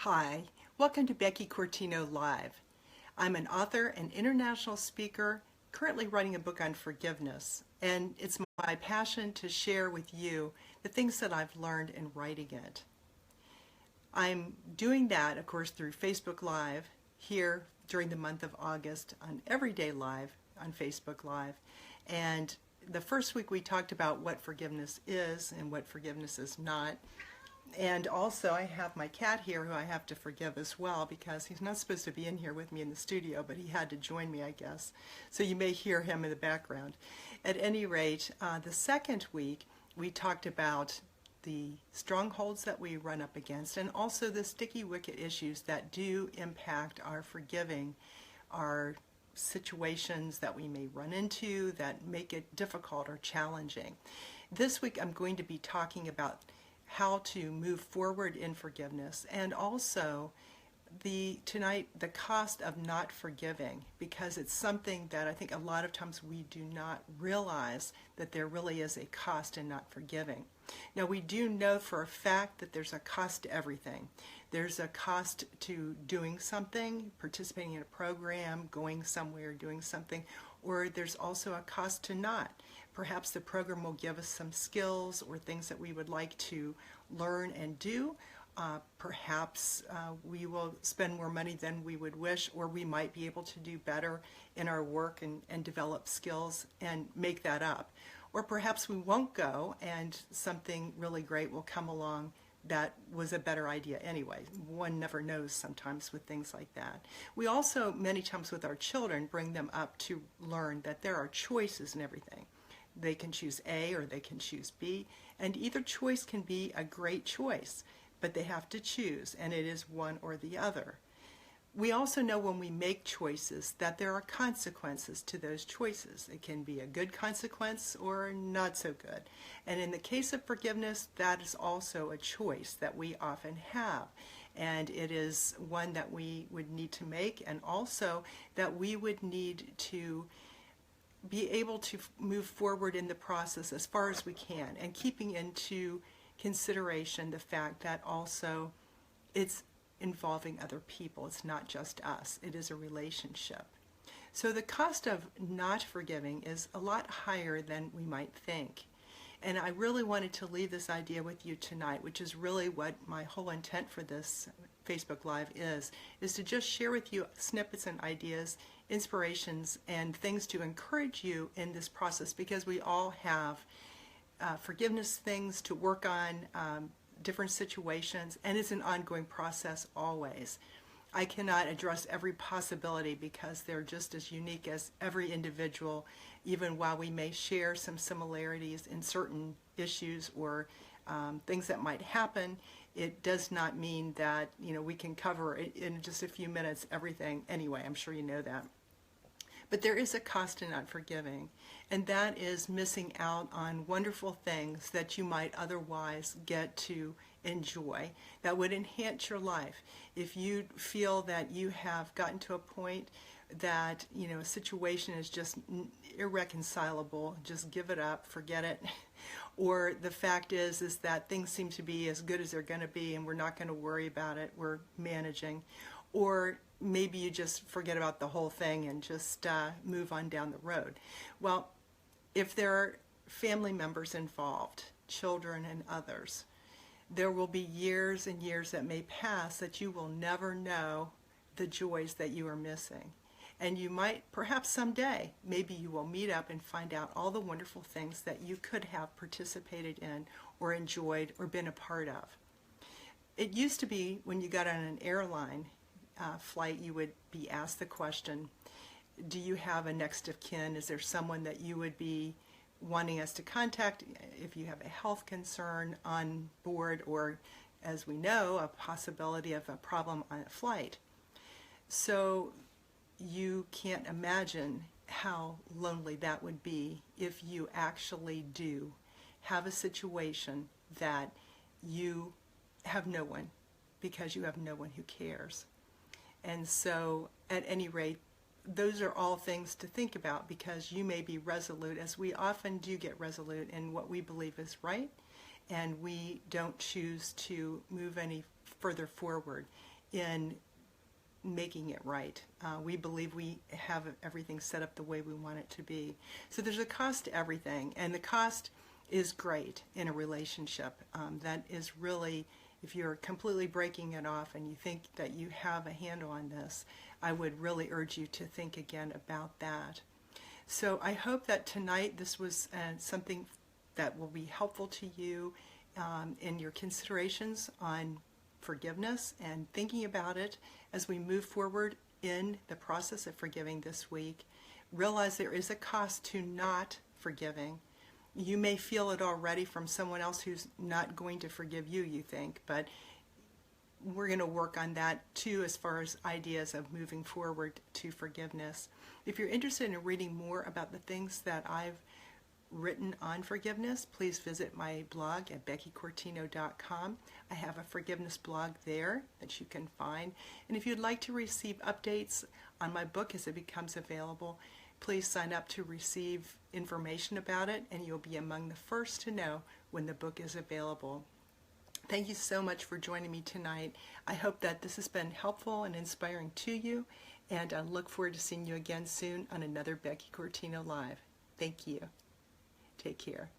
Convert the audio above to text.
Hi, welcome to Becky Cortino Live. I'm an author and international speaker currently writing a book on forgiveness, and it's my passion to share with you the things that I've learned in writing it. I'm doing that, of course, through Facebook Live here during the month of August on Everyday Live on Facebook Live. And the first week we talked about what forgiveness is and what forgiveness is not. And also I have my cat here who I have to forgive as well because he's not supposed to be in here with me in the studio, but he had to join me, I guess. So you may hear him in the background. At any rate, the second week we talked about the strongholds that we run up against and also the sticky wicket issues that do impact our forgiving, our situations that we may run into that make it difficult or challenging. This week I'm going to be talking about how to move forward in forgiveness, and also tonight the cost of not forgiving, because it's something that I think a lot of times we do not realize that there really is a cost in not forgiving. Now we do know for a fact that there's a cost to everything. There's a cost to doing something, participating in a program, going somewhere, doing something, or there's also a cost to not. Perhaps the program will give us some skills or things that we would like to learn and do. Perhaps we will spend more money than we would wish, or we might be able to do better in our work and develop skills and make that up. Or perhaps we won't go and something really great will come along that was a better idea anyway. One never knows sometimes with things like that. We also, many times with our children, bring them up to learn that there are choices in everything. They can choose A or they can choose B, and either choice can be a great choice, but they have to choose, and it is one or the other. We also know when we make choices that there are consequences to those choices. It can be a good consequence or not so good. And in the case of forgiveness, that is also a choice that we often have. And it is one that we would need to make, and also that we would need to be able to move forward in the process as far as we can, and keeping into consideration the fact that also it's involving other people. It's not just us. It is a relationship. So the cost of not forgiving is a lot higher than we might think. And I really wanted to leave this idea with you tonight, which is really what my whole intent for this Facebook Live is to just share with you snippets and ideas, inspirations, and things to encourage you in this process, because we all have forgiveness things to work on, different situations, and it's an ongoing process always. I cannot address every possibility because they're just as unique as every individual, even while we may share some similarities in certain issues or things that might happen. It does not mean that we can cover in just a few minutes everything anyway. I'm sure you know that. But there is a cost in not forgiving, and that is missing out on wonderful things that you might otherwise get to enjoy that would enhance your life. If you feel that you have gotten to a point that a situation is just irreconcilable, just give it up, forget it. Or the fact is that things seem to be as good as they're going to be and we're not going to worry about it, we're managing. Or maybe you just forget about the whole thing and just move on down the road. Well, if there are family members involved, children and others, there will be years and years that may pass that you will never know the joys that you are missing. And you might, perhaps someday, maybe you will meet up and find out all the wonderful things that you could have participated in or enjoyed or been a part of. It used to be when you got on an airline flight, you would be asked the question, do you have a next of kin? Is there someone that you would be wanting us to contact if you have a health concern on board, or, as we know, a possibility of a problem on a flight? So you can't imagine how lonely that would be if you actually do have a situation that you have no one, because you have no one who cares. And so, at any rate, those are all things to think about, because you may be resolute, as we often do get resolute in what we believe is right, and we don't choose to move any further forward in making it right. We believe we have everything set up the way we want it to be. So there's a cost to everything, and the cost is great in a relationship. That is really, if you're completely breaking it off and you think that you have a handle on this, I would really urge you to think again about that. So I hope that tonight this was something that will be helpful to you in your considerations on forgiveness and thinking about it as we move forward in the process of forgiving this week. Realize there is a cost to not forgiving. You may feel it already from someone else who's not going to forgive you, you think, but we're going to work on that too as far as ideas of moving forward to forgiveness. If you're interested in reading more about the things that I've written on forgiveness, please visit my blog at beckycortino.com. I have a forgiveness blog there that you can find. And if you'd like to receive updates on my book as it becomes available, please sign up to receive information about it, and you'll be among the first to know when the book is available. Thank you so much for joining me tonight. I hope that this has been helpful and inspiring to you, and I look forward to seeing you again soon on another Becky Cortino Live. Thank you. Take care.